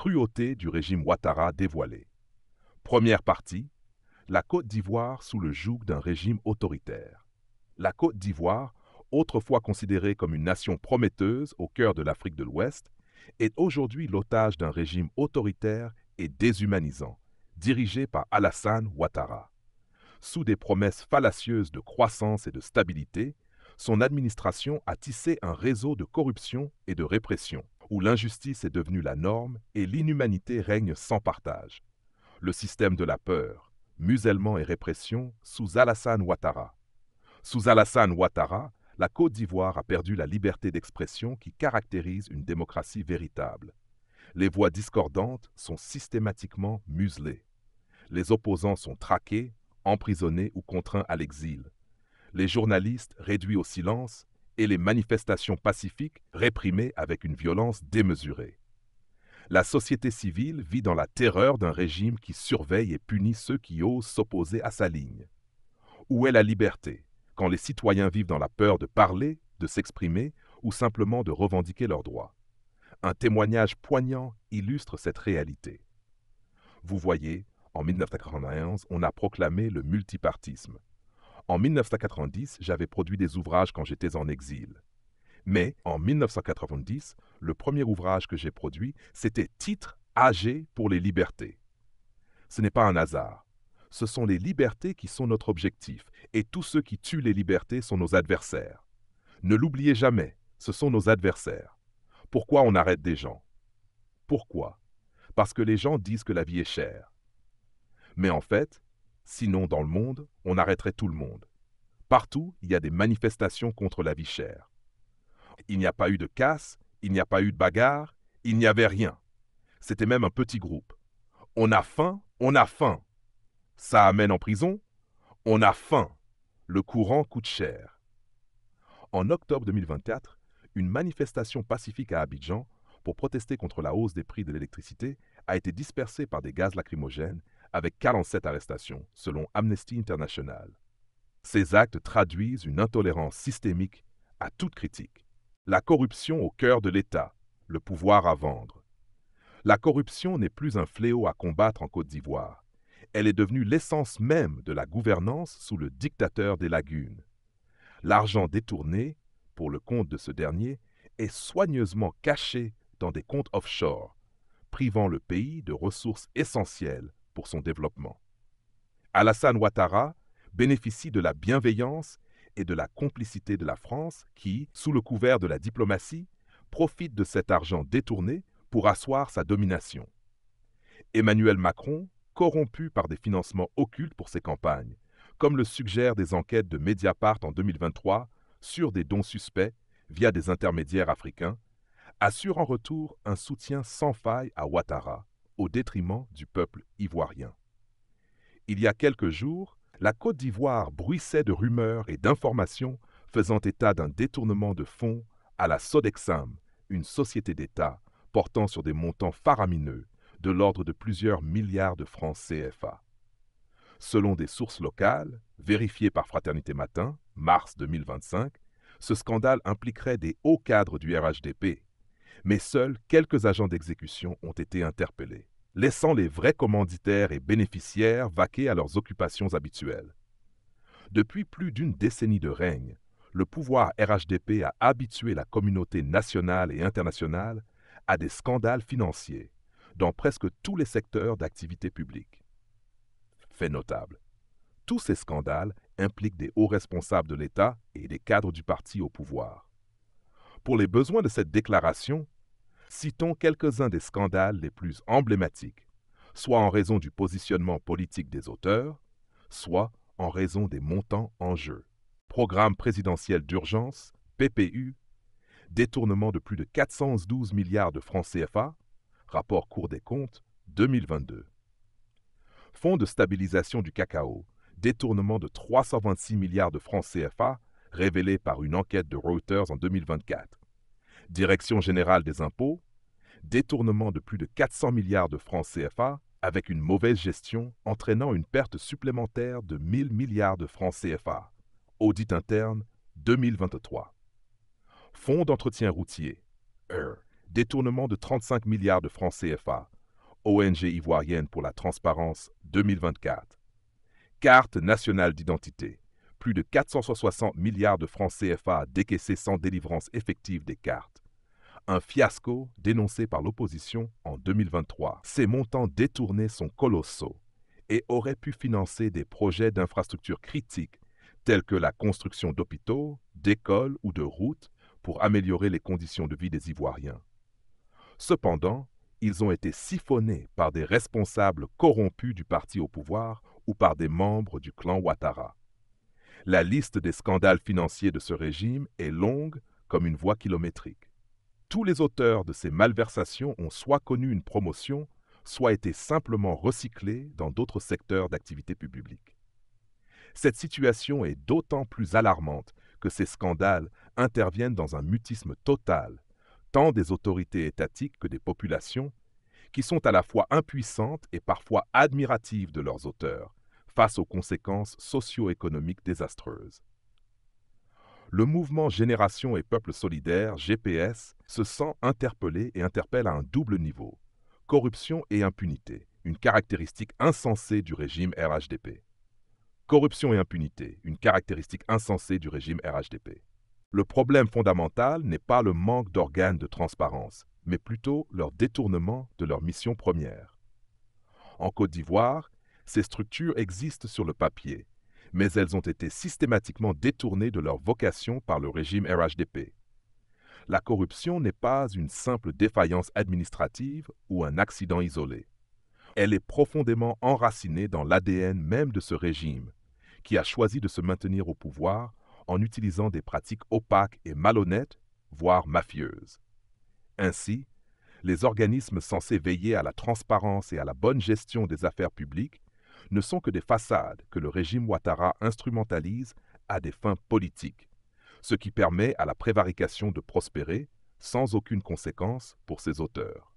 cruauté du régime Ouattara dévoilée. Première partie, la Côte d'Ivoire sous le joug d'un régime autoritaire. La Côte d'Ivoire, autrefois considérée comme une nation prometteuse au cœur de l'Afrique de l'Ouest, est aujourd'hui l'otage d'un régime autoritaire et déshumanisant, dirigé par Alassane Ouattara. Sous des promesses fallacieuses de croissance et de stabilité, son administration a tissé un réseau de corruption et de répression, où l'injustice est devenue la norme et l'inhumanité règne sans partage. Le système de la peur, musellement et répression sous Alassane Ouattara. Sous Alassane Ouattara, la Côte d'Ivoire a perdu la liberté d'expression qui caractérise une démocratie véritable. Les voix discordantes sont systématiquement muselées. Les opposants sont traqués, emprisonnés ou contraints à l'exil. Les journalistes réduits au silence et les manifestations pacifiques réprimées avec une violence démesurée. La société civile vit dans la terreur d'un régime qui surveille et punit ceux qui osent s'opposer à sa ligne. Où est la liberté quand les citoyens vivent dans la peur de parler, de s'exprimer ou simplement de revendiquer leurs droits? Un témoignage poignant illustre cette réalité. Vous voyez, en 1991, on a proclamé le multipartisme. En 1990, j'avais produit des ouvrages quand j'étais en exil. Mais en 1990, le premier ouvrage que j'ai produit, c'était Titre âgé pour les libertés. Ce n'est pas un hasard. Ce sont les libertés qui sont notre objectif, et tous ceux qui tuent les libertés sont nos adversaires. Ne l'oubliez jamais, ce sont nos adversaires. Pourquoi on arrête des gens? Pourquoi? Parce que les gens disent que la vie est chère. Mais en fait, sinon dans le monde, on arrêterait tout le monde. Partout, il y a des manifestations contre la vie chère. Il n'y a pas eu de casse, il n'y a pas eu de bagarre, il n'y avait rien. C'était même un petit groupe. On a faim, on a faim. Ça amène en prison, on a faim. Le courant coûte cher. En octobre 2024, une manifestation pacifique à Abidjan pour protester contre la hausse des prix de l'électricité a été dispersée par des gaz lacrymogènes avec 47 arrestations, selon Amnesty International. Ces actes traduisent une intolérance systémique à toute critique. La corruption au cœur de l'État, le pouvoir à vendre. La corruption n'est plus un fléau à combattre en Côte d'Ivoire. Elle est devenue l'essence même de la gouvernance sous le dictateur des lagunes. L'argent détourné, pour le compte de ce dernier, est soigneusement caché dans des comptes offshore, privant le pays de ressources essentielles pour son développement. Alassane Ouattara bénéficie de la bienveillance et de la complicité de la France qui, sous le couvert de la diplomatie, profite de cet argent détourné pour asseoir sa domination. Emmanuel Macron, corrompu par des financements occultes pour ses campagnes, comme le suggèrent des enquêtes de Mediapart en 2023 sur des dons suspects via des intermédiaires africains, assure en retour un soutien sans faille à Ouattara, au détriment du peuple ivoirien. Il y a quelques jours, la Côte d'Ivoire bruissait de rumeurs et d'informations faisant état d'un détournement de fonds à la Sodexam, une société d'État portant sur des montants faramineux de l'ordre de plusieurs milliards de francs CFA. Selon des sources locales, vérifiées par Fraternité Matin, mars 2025, ce scandale impliquerait des hauts cadres du RHDP, mais seuls quelques agents d'exécution ont été interpellés, laissant les vrais commanditaires et bénéficiaires vaquer à leurs occupations habituelles. Depuis plus d'une décennie de règne, le pouvoir RHDP a habitué la communauté nationale et internationale à des scandales financiers dans presque tous les secteurs d'activité publique. Fait notable, tous ces scandales impliquent des hauts responsables de l'État et des cadres du parti au pouvoir. Pour les besoins de cette déclaration, citons quelques-uns des scandales les plus emblématiques, soit en raison du positionnement politique des auteurs, soit en raison des montants en jeu. Programme présidentiel d'urgence, PPU, détournement de plus de 412 milliards de francs CFA, rapport Cour des comptes 2022. Fonds de stabilisation du cacao, détournement de 326 milliards de francs CFA, révélé par une enquête de Reuters en 2024. Direction générale des impôts, détournement de plus de 400 milliards de francs CFA avec une mauvaise gestion entraînant une perte supplémentaire de 1000 milliards de francs CFA. Audit interne 2023. Fonds d'entretien routier, détournement de 35 milliards de francs CFA, ONG ivoirienne pour la transparence 2024. Carte nationale d'identité. Plus de 460 milliards de francs CFA décaissés sans délivrance effective des cartes. Un fiasco dénoncé par l'opposition en 2023. Ces montants détournés sont colossaux et auraient pu financer des projets d'infrastructures critiques tels que la construction d'hôpitaux, d'écoles ou de routes pour améliorer les conditions de vie des Ivoiriens. Cependant, ils ont été siphonnés par des responsables corrompus du parti au pouvoir ou par des membres du clan Ouattara. La liste des scandales financiers de ce régime est longue comme une voie kilométrique. Tous les auteurs de ces malversations ont soit connu une promotion, soit été simplement recyclés dans d'autres secteurs d'activité publique. Cette situation est d'autant plus alarmante que ces scandales interviennent dans un mutisme total, tant des autorités étatiques que des populations, qui sont à la fois impuissantes et parfois admiratives de leurs auteurs, face aux conséquences socio-économiques désastreuses. Le mouvement Génération et Peuple solidaire, GPS, se sent interpellé et interpelle à un double niveau. Corruption et impunité, une caractéristique insensée du régime RHDP. Corruption et impunité, une caractéristique insensée du régime RHDP. Le problème fondamental n'est pas le manque d'organes de transparence, mais plutôt leur détournement de leur mission première. En Côte d'Ivoire, ces structures existent sur le papier, mais elles ont été systématiquement détournées de leur vocation par le régime RHDP. La corruption n'est pas une simple défaillance administrative ou un accident isolé. Elle est profondément enracinée dans l'ADN même de ce régime, qui a choisi de se maintenir au pouvoir en utilisant des pratiques opaques et malhonnêtes, voire mafieuses. Ainsi, les organismes censés veiller à la transparence et à la bonne gestion des affaires publiques ne sont que des façades que le régime Ouattara instrumentalise à des fins politiques, ce qui permet à la prévarication de prospérer sans aucune conséquence pour ses auteurs.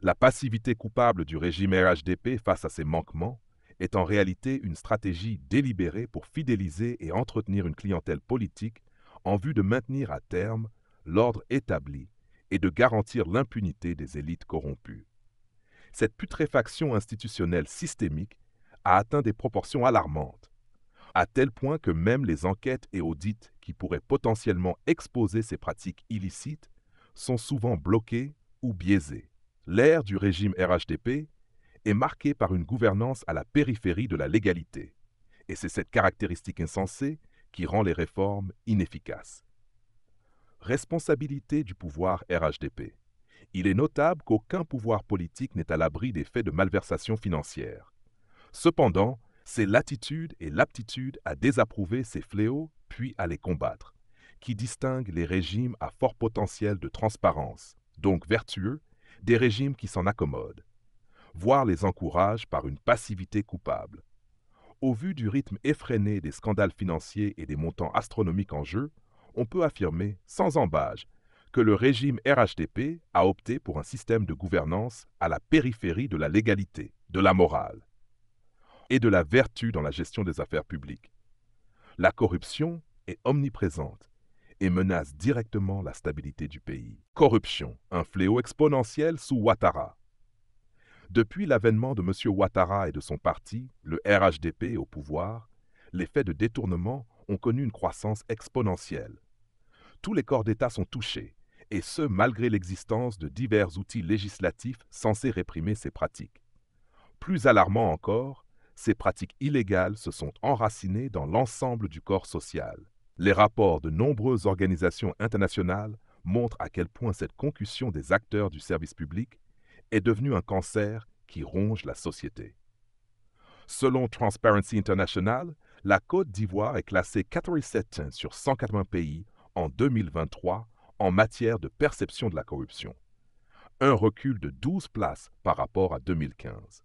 La passivité coupable du régime RHDP face à ces manquements est en réalité une stratégie délibérée pour fidéliser et entretenir une clientèle politique en vue de maintenir à terme l'ordre établi et de garantir l'impunité des élites corrompues. Cette putréfaction institutionnelle systémique a atteint des proportions alarmantes, à tel point que même les enquêtes et audits qui pourraient potentiellement exposer ces pratiques illicites sont souvent bloqués ou biaisés. L'ère du régime RHDP est marquée par une gouvernance à la périphérie de la légalité, et c'est cette caractéristique insensée qui rend les réformes inefficaces. Responsabilité du pouvoir RHDP. Il est notable qu'aucun pouvoir politique n'est à l'abri des faits de malversation financière. Cependant, c'est l'attitude et l'aptitude à désapprouver ces fléaux puis à les combattre, qui distinguent les régimes à fort potentiel de transparence, donc vertueux, des régimes qui s'en accommodent, voire les encouragent par une passivité coupable. Au vu du rythme effréné des scandales financiers et des montants astronomiques en jeu, on peut affirmer, sans embâge, que le régime RHDP a opté pour un système de gouvernance à la périphérie de la légalité, de la morale et de la vertu dans la gestion des affaires publiques. La corruption est omniprésente et menace directement la stabilité du pays. Corruption, un fléau exponentiel sous Ouattara. Depuis l'avènement de M. Ouattara et de son parti, le RHDP, au pouvoir, les faits de détournement ont connu une croissance exponentielle. Tous les corps d'État sont touchés, et ce malgré l'existence de divers outils législatifs censés réprimer ces pratiques. Plus alarmant encore, ces pratiques illégales se sont enracinées dans l'ensemble du corps social. Les rapports de nombreuses organisations internationales montrent à quel point cette concussion des acteurs du service public est devenue un cancer qui ronge la société. Selon Transparency International, la Côte d'Ivoire est classée 47e sur 180 pays en 2023 en matière de perception de la corruption, un recul de 12 places par rapport à 2015.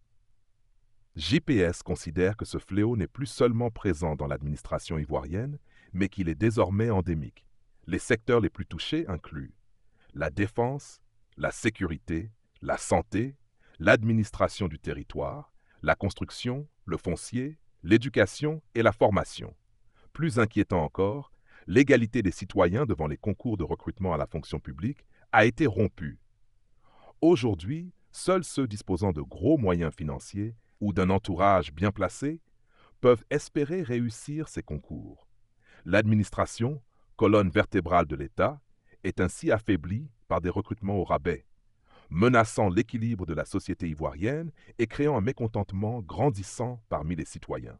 GPS considère que ce fléau n'est plus seulement présent dans l'administration ivoirienne, mais qu'il est désormais endémique. Les secteurs les plus touchés incluent la défense, la sécurité, la santé, l'administration du territoire, la construction, le foncier, l'éducation et la formation. Plus inquiétant encore, l'égalité des citoyens devant les concours de recrutement à la fonction publique a été rompue. Aujourd'hui, Seuls ceux disposant de gros moyens financiers ou d'un entourage bien placé peuvent espérer réussir ces concours. L'administration, colonne vertébrale de l'État, est ainsi affaiblie par des recrutements au rabais, menaçant l'équilibre de la société ivoirienne et créant un mécontentement grandissant parmi les citoyens.